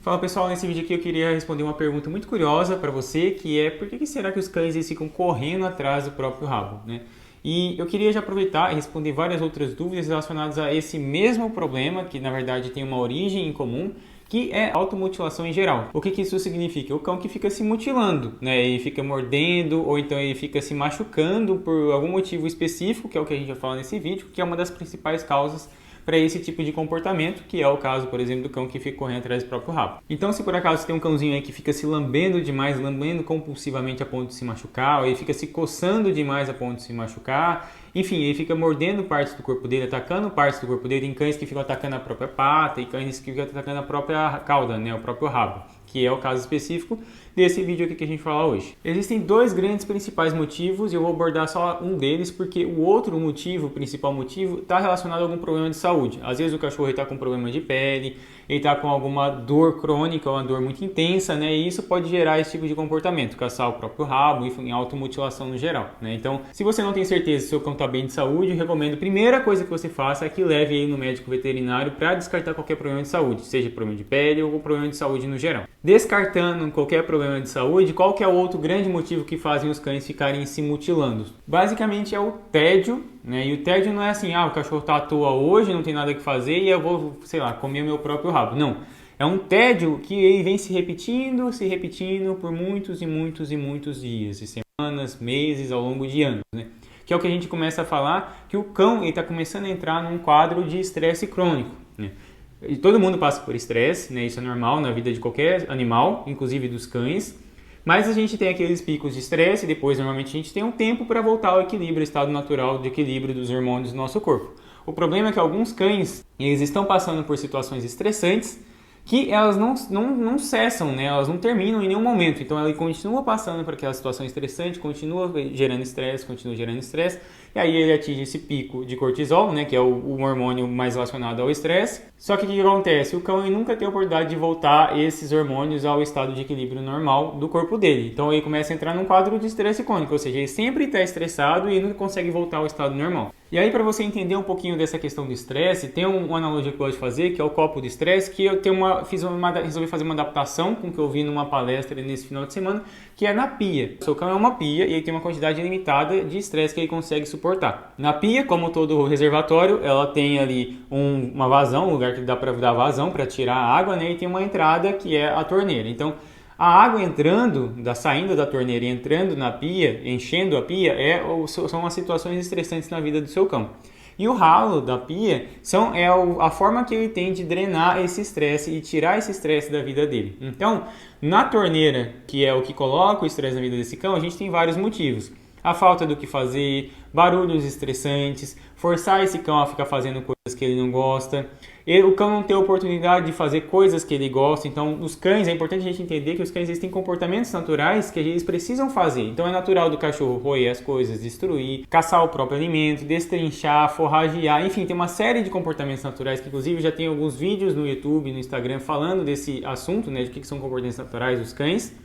Fala pessoal, nesse vídeo aqui eu queria responder uma pergunta muito curiosa para você, que é por que será que os cães eles ficam correndo atrás do próprio rabo, né? E eu queria já aproveitar e responder várias outras dúvidas relacionadas a esse mesmo problema, que na verdade tem uma origem em comum, que é automutilação em geral. O que isso significa? O cão que fica se mutilando, né? Ele fica mordendo ou então ele fica se machucando por algum motivo específico, que é o que a gente vai falar nesse vídeo, que é uma das principais causas para esse tipo de comportamento, que é o caso, por exemplo, do cão que fica correndo atrás do próprio rabo. Então, se por acaso você tem um cãozinho aí que fica se lambendo demais, lambendo compulsivamente a ponto de se machucar, ou ele fica se coçando demais a ponto de se machucar, enfim, ele fica mordendo partes do corpo dele, atacando partes do corpo dele, tem cães que ficam atacando a própria pata, e cães que ficam atacando a própria cauda, né, o próprio rabo, que é o caso específico desse vídeo aqui que a gente vai falar hoje. Existem dois grandes principais motivos e eu vou abordar só um deles porque o outro motivo, o principal motivo, está relacionado a algum problema de saúde. Às vezes o cachorro está com problema de pele, ele está com alguma dor crônica, uma dor muito intensa, né? E isso pode gerar esse tipo de comportamento, caçar o próprio rabo, enfim, automutilação no geral, né? Então, se você não tem certeza se o seu cão está bem de saúde, eu recomendo a primeira coisa que você faça é que leve ele no médico veterinário para descartar qualquer problema de saúde, seja problema de pele ou problema de saúde no geral. Descartando qualquer problema de saúde, qual que é o outro grande motivo que fazem os cães ficarem se mutilando? Basicamente é o tédio, né? E o tédio não é assim, o cachorro está à toa hoje, não tem nada que fazer e eu vou, sei lá, comer o meu próprio rabo. Não, é um tédio que ele vem se repetindo por muitos e muitos e muitos dias, e semanas, meses, ao longo de anos, né? Que é o que a gente começa a falar que o cão está começando a entrar num quadro de estresse crônico, né? E todo mundo passa por estresse, né? Isso é normal na vida de qualquer animal, inclusive dos cães. Mas a gente tem aqueles picos de estresse e depois normalmente a gente tem um tempo para voltar ao equilíbrio, estado natural de equilíbrio dos hormônios do nosso corpo. O problema é que alguns cães eles estão passando por situações estressantes que elas não cessam, né? Elas não terminam em nenhum momento. Então ela continua passando por aquela situação estressante, continua gerando estresse, e aí ele atinge esse pico de cortisol, né? Que é o hormônio mais relacionado ao estresse. Só que o que acontece? O cão ele nunca tem a oportunidade de voltar esses hormônios ao estado de equilíbrio normal do corpo dele. Então ele começa a entrar num quadro de estresse crônico, ou seja, ele sempre está estressado e nunca consegue voltar ao estado normal. E aí, para você entender um pouquinho dessa questão do estresse, tem uma analogia que eu gosto de fazer, que é o copo de estresse, que eu resolvi fazer uma adaptação com o que eu vi numa palestra nesse final de semana, que é na pia. O seu cão é uma pia e ele tem uma quantidade limitada de estresse que ele consegue suportar. Na pia, como todo reservatório, ela tem ali uma vazão, um lugar que dá para dar vazão para tirar a água, né? E tem uma entrada que é a torneira. Então, a água saindo da torneira e entrando na pia, enchendo a pia, são as situações estressantes na vida do seu cão. E o ralo da pia é a forma que ele tem de drenar esse estresse e tirar esse estresse da vida dele. Então, na torneira, que é o que coloca o estresse na vida desse cão, a gente tem vários motivos. A falta do que fazer, barulhos estressantes, forçar esse cão a ficar fazendo coisas que ele não gosta, o cão não ter oportunidade de fazer coisas que ele gosta. Então, os cães, é importante a gente entender que os cães eles têm comportamentos naturais que eles precisam fazer. Então, é natural do cachorro roer as coisas, destruir, caçar o próprio alimento, destrinchar, forragear, enfim, tem uma série de comportamentos naturais que, inclusive, já tem alguns vídeos no YouTube, no Instagram, falando desse assunto, né, de o que são comportamentos naturais dos cães,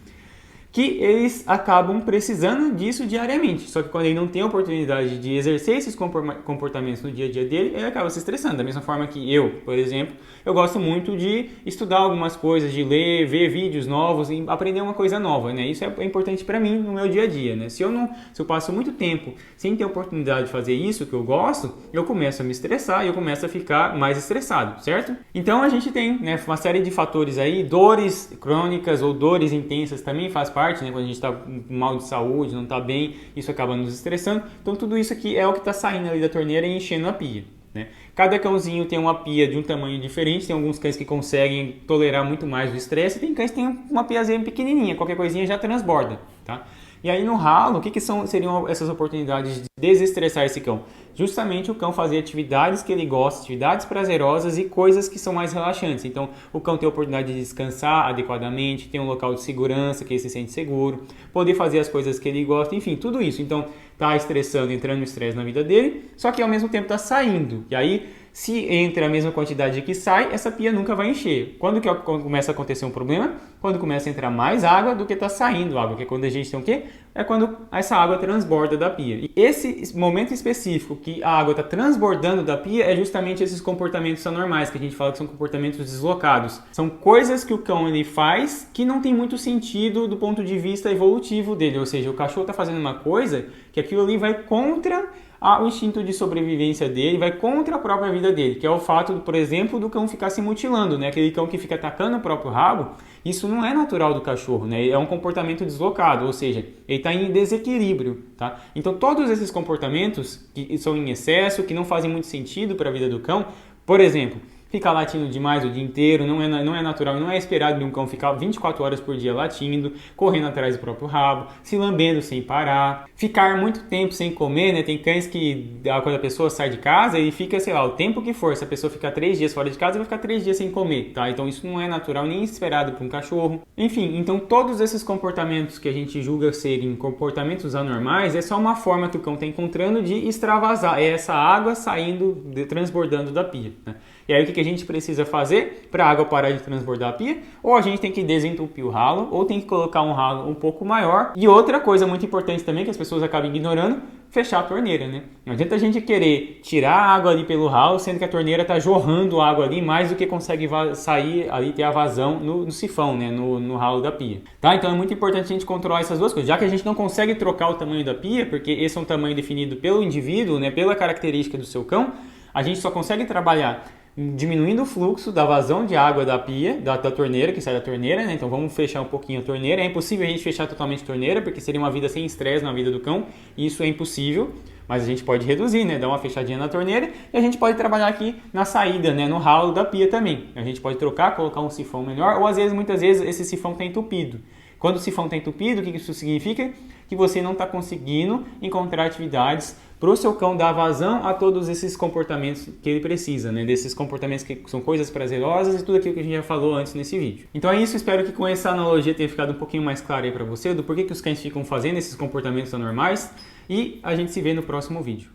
que eles acabam precisando disso diariamente. Só que quando ele não tem a oportunidade de exercer esses comportamentos no dia a dia dele, ele acaba se estressando. Da mesma forma que eu, por exemplo, eu gosto muito de estudar algumas coisas, de ler, ver vídeos novos e aprender uma coisa nova, né? Isso é importante para mim no meu dia a dia, né? Se eu passo muito tempo sem ter a oportunidade de fazer isso que eu gosto, eu começo a me estressar e eu começo a ficar mais estressado, certo? Então a gente tem, né, uma série de fatores aí, dores crônicas ou dores intensas também faz parte, né? Quando a gente está mal de saúde, não está bem, isso acaba nos estressando. Então tudo isso aqui é o que está saindo ali da torneira e enchendo a pia, né? Cada cãozinho tem uma pia de um tamanho diferente, tem alguns cães que conseguem tolerar muito mais o estresse, e tem cães que tem uma piazinha pequenininha, qualquer coisinha já transborda, tá? E aí no ralo, o que seriam essas oportunidades de desestressar esse cão? Justamente o cão fazer atividades que ele gosta, atividades prazerosas e coisas que são mais relaxantes. Então o cão tem a oportunidade de descansar adequadamente, ter um local de segurança que ele se sente seguro, poder fazer as coisas que ele gosta, enfim, tudo isso. Então tá estressando, entrando no estresse na vida dele, só que ao mesmo tempo tá saindo. E aí Se entra a mesma quantidade que sai, essa pia nunca vai encher. Quando começa a acontecer um problema? Quando começa a entrar mais água do que está saindo água, que é quando a gente tem o quê? É quando essa água transborda da pia. E esse momento específico que a água está transbordando da pia é justamente esses comportamentos anormais, que a gente fala que são comportamentos deslocados. São coisas que o cão ele faz que não tem muito sentido do ponto de vista evolutivo dele, ou seja, o cachorro está fazendo uma coisa que aquilo ali vai contra o instinto de sobrevivência dele, vai contra a própria vida dele, que é o fato, por exemplo, do cão ficar se mutilando, né? Aquele cão que fica atacando o próprio rabo, isso não é natural do cachorro, né? É um comportamento deslocado, ou seja, ele está em desequilíbrio, tá? Então todos esses comportamentos que são em excesso, que não fazem muito sentido para a vida do cão, por exemplo, ficar latindo demais o dia inteiro, não é natural, não é esperado de um cão ficar 24 horas por dia latindo, correndo atrás do próprio rabo, se lambendo sem parar, ficar muito tempo sem comer, né? Tem cães que, quando a pessoa sai de casa e fica, sei lá, o tempo que for, se a pessoa ficar 3 dias fora de casa, vai ficar 3 dias sem comer, tá? Então isso não é natural nem esperado para um cachorro. Enfim, então todos esses comportamentos que a gente julga serem comportamentos anormais, é só uma forma que o cão está encontrando de extravasar, é essa água saindo, transbordando da pia, né? E aí o que a gente precisa fazer para a água parar de transbordar a pia? Ou a gente tem que desentupir o ralo, ou tem que colocar um ralo um pouco maior. E outra coisa muito importante também, que as pessoas acabam ignorando, fechar a torneira, né? Não adianta a gente querer tirar a água ali pelo ralo, sendo que a torneira está jorrando água ali mais do que consegue sair ali, ter a vazão no sifão, né? No ralo da pia. Tá? Então é muito importante a gente controlar essas duas coisas. Já que a gente não consegue trocar o tamanho da pia, porque esse é um tamanho definido pelo indivíduo, né? Pela característica do seu cão, a gente só consegue trabalhar diminuindo o fluxo da vazão de água da pia, da torneira, que sai da torneira, né? Então vamos fechar um pouquinho a torneira. É impossível a gente fechar totalmente a torneira, porque seria uma vida sem estresse na vida do cão. Isso é impossível, mas a gente pode reduzir, né? Dar uma fechadinha na torneira e a gente pode trabalhar aqui na saída, né? No ralo da pia também. A gente pode trocar, colocar um sifão menor, ou às vezes, muitas vezes, esse sifão está entupido. Quando o sifão está entupido, o que isso significa? Que você não está conseguindo encontrar atividades para o seu cão dar vazão a todos esses comportamentos que ele precisa, né? Desses comportamentos que são coisas prazerosas e tudo aquilo que a gente já falou antes nesse vídeo. Então é isso, espero que com essa analogia tenha ficado um pouquinho mais claro aí para você do porquê que os cães ficam fazendo esses comportamentos anormais e a gente se vê no próximo vídeo.